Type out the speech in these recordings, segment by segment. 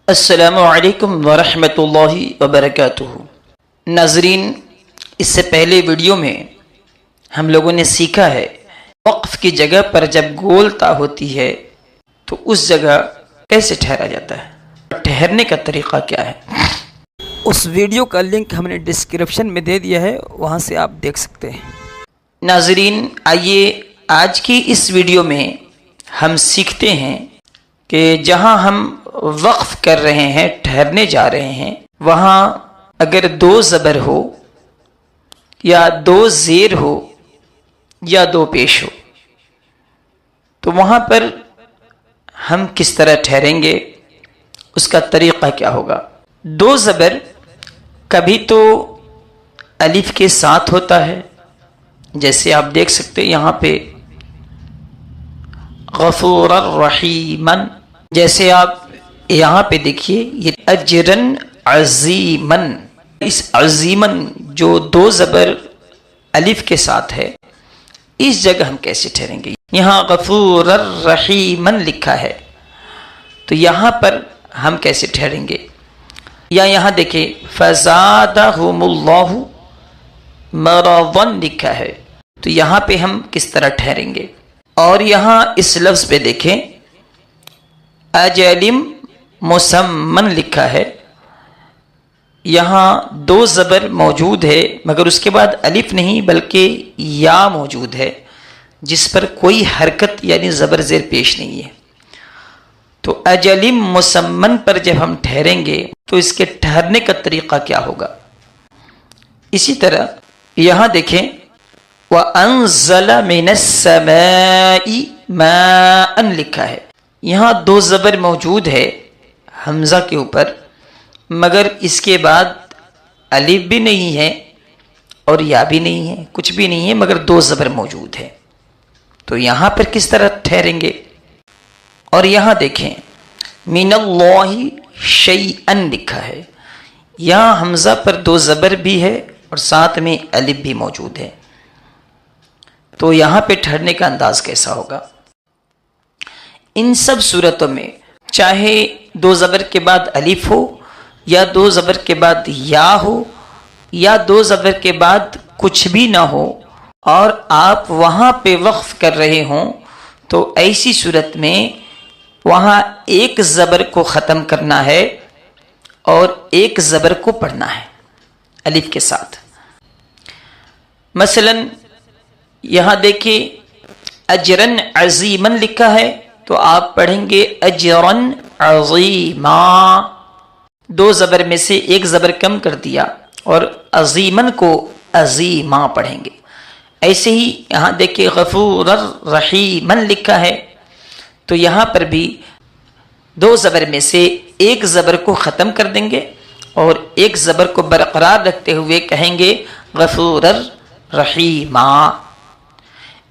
السلام علیکم ورحمۃ اللہ وبرکاتہ۔ ناظرین، اس سے پہلے ویڈیو میں ہم لوگوں نے سیکھا ہے وقف کی جگہ پر جب گول تا ہوتی ہے تو اس جگہ کیسے ٹھہرا جاتا ہے، ٹھہرنے کا طریقہ کیا ہے۔ اس ویڈیو کا لنک ہم نے ڈسکرپشن میں دے دیا ہے، وہاں سے آپ دیکھ سکتے ہیں۔ ناظرین، آئیے آج کی اس ویڈیو میں ہم سیکھتے ہیں کہ جہاں ہم وقف کر رہے ہیں، ٹھہرنے جا رہے ہیں، وہاں اگر دو زبر ہو یا دو زیر ہو یا دو پیش ہو تو وہاں پر ہم کس طرح ٹھہریں گے، اس کا طریقہ کیا ہوگا۔ دو زبر کبھی تو الف کے ساتھ ہوتا ہے، جیسے آپ دیکھ سکتے ہیں یہاں پہ غفور الرحیمن، جیسے آپ یہاں پہ دیکھیے یہ اجرن عظیمن، اس عظیمن جو دو زبر الف کے ساتھ ہے اس جگہ ہم کیسے ٹھہریں گے۔ یہاں غفور الرحیمن لکھا ہے تو یہاں پر ہم کیسے ٹھہریں گے، یا یہاں دیکھیں فزادہم اللہ مرضا لکھا ہے تو یہاں پہ ہم کس طرح ٹھہریں گے۔ اور یہاں اس لفظ پہ دیکھیں اجلم مسمن لکھا ہے، یہاں دو زبر موجود ہے مگر اس کے بعد الف نہیں بلکہ یا موجود ہے جس پر کوئی حرکت یعنی زبر زیر پیش نہیں ہے۔ تو اجلم مسمن پر جب ہم ٹھہریں گے تو اس کے ٹھہرنے کا طریقہ کیا ہوگا۔ اسی طرح یہاں دیکھیں وَأَنزَلَ مِنَ السَّمَاءِ مَاءً لکھا ہے، یہاں دو زبر موجود ہے حمزہ کے اوپر مگر اس کے بعد الف بھی نہیں ہے اور یا بھی نہیں ہے، کچھ بھی نہیں ہے مگر دو زبر موجود ہے، تو یہاں پر کس طرح ٹھہریں گے۔ اور یہاں دیکھیں من اللہ شیئن لکھا ہے، یہاں حمزہ پر دو زبر بھی ہے اور ساتھ میں الف بھی موجود ہے، تو یہاں پہ ٹھہرنے کا انداز کیسا ہوگا۔ ان سب صورتوں میں چاہے دو زبر کے بعد الف ہو یا دو زبر کے بعد یا ہو یا دو زبر کے بعد کچھ بھی نہ ہو اور آپ وہاں پہ وقف کر رہے ہوں تو ایسی صورت میں وہاں ایک زبر کو ختم کرنا ہے اور ایک زبر کو پڑھنا ہے الف کے ساتھ۔ مثلا یہاں دیکھیں اجرن عظیمن لکھا ہے تو آپ پڑھیں گے اجرن عظیما، دو زبر میں سے ایک زبر کم کر دیا اور عظیمن کو عظیما پڑھیں گے۔ ایسے ہی یہاں دیکھیں غفور الرحیمن لکھا ہے تو یہاں پر بھی دو زبر میں سے ایک زبر کو ختم کر دیں گے اور ایک زبر کو برقرار رکھتے ہوئے کہیں گے غفور الرحیما۔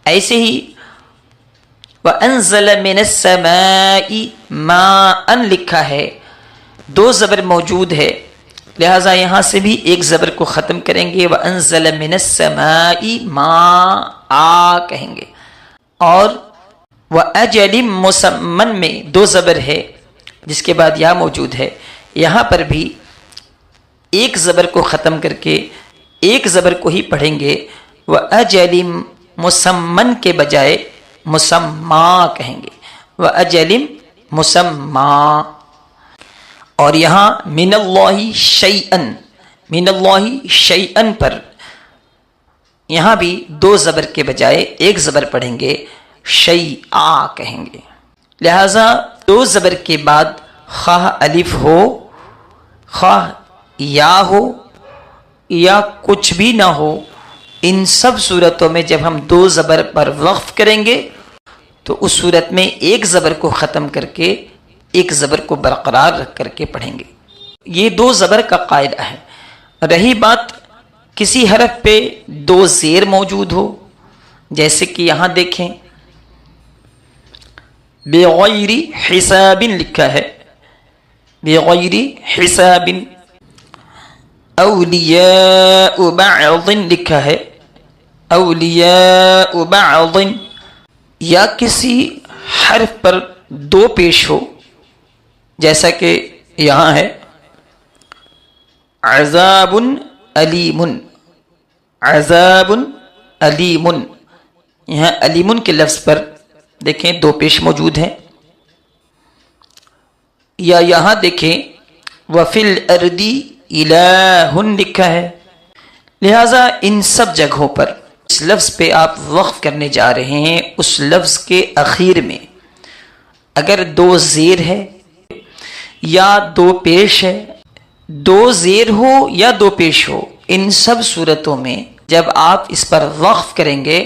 ایسے ہی وَأَنزَلَ مِنَ السَّمَاءِ مَاءً لکھا ہے، دو زبر موجود ہے لہٰذا یہاں سے بھی ایک زبر کو ختم کریں گے وَأَنزَلَ مِنَ السَّمَاءِ مَاءً کہیں گے۔ اور وَأَجَلٍ مُّسَمًّى میں دو زبر ہے جس کے بعد یا موجود ہے، یہاں پر بھی ایک زبر کو ختم کر کے ایک زبر کو ہی پڑھیں گے وَأَجَلٍ مُّسَمًّى کے بجائے مسمّا کہیں گے وَأَجَلٍ مُّسَمّى۔ اور یہاں من اللہ شیئن، من اللہ شیئن پر یہاں بھی دو زبر کے بجائے ایک زبر پڑھیں گے شیئا کہیں گے، لہذا دو زبر کے بعد خواہ الف ہو خواہ یا ہو یا کچھ بھی نہ ہو، ان سب صورتوں میں جب ہم دو زبر پر وقف کریں گے تو اس صورت میں ایک زبر کو ختم کر کے ایک زبر کو برقرار رکھ کر کے پڑھیں گے۔ یہ دو زبر کا قاعدہ ہے۔ رہی بات کسی حرف پہ دو زیر موجود ہو، جیسے کہ یہاں دیکھیں بغیر حساب لکھا ہے، بغیر حساب، اولیاء بعض لکھا ہے، اولیاء بعض، یا کسی حرف پر دو پیش ہو جیسا کہ یہاں ہے عذاب علیم، عذاب علیم، یہاں علیم کے لفظ پر دیکھیں دو پیش موجود ہیں، یا یہاں دیکھیں وَفِي الْأَرْضِ إِلَٰهٌ لکھا ہے، لہذا ان سب جگہوں پر اس لفظ پہ آپ وقف کرنے جا رہے ہیں، اس لفظ کے اخیر میں اگر دو زیر ہے یا دو پیش ہے، دو زیر ہو یا دو پیش ہو، ان سب صورتوں میں جب آپ اس پر وقف کریں گے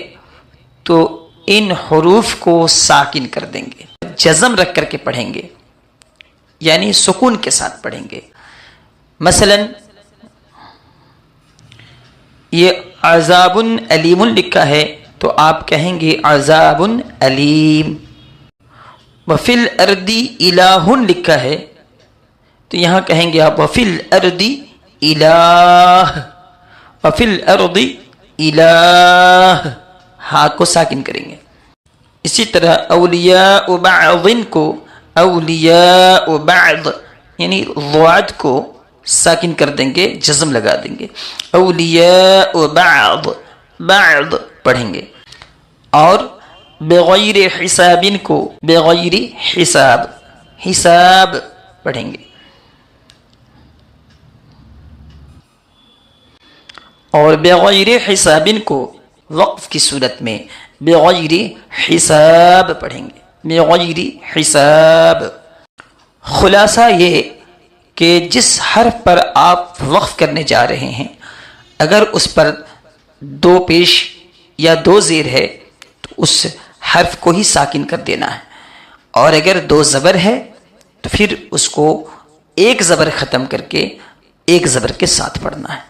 تو ان حروف کو ساکن کر دیں گے، جزم رکھ کر کے پڑھیں گے، یعنی سکون کے ساتھ پڑھیں گے۔ مثلا یہ عذاب علیم لکھا ہے تو آپ کہیں گے عذاب علیم۔ وفی الارض الہ لکھا ہے تو یہاں کہیں گے آپ وفی الارض الہ، وفی الارض الہ، ہاں کو ساکن کریں گے۔ اسی طرح اولیاء بعض کو اولیاء بعض یعنی ضاد کو ساکن کر دیں گے، جزم لگا دیں گے، اولیاء بعض، بعض پڑھیں گے۔ اور بغیر حساب کو بغیر حساب، حساب پڑھیں گے۔ اور بغیر حساب کو وقف کی صورت میں بغیر حساب پڑھیں گے، بغیر حساب۔ خلاصہ یہ کہ جس حرف پر آپ وقف کرنے جا رہے ہیں اگر اس پر دو پیش یا دو زیر ہے تو اس حرف کو ہی ساکن کر دینا ہے، اور اگر دو زبر ہے تو پھر اس کو ایک زبر ختم کر کے ایک زبر کے ساتھ پڑھنا ہے۔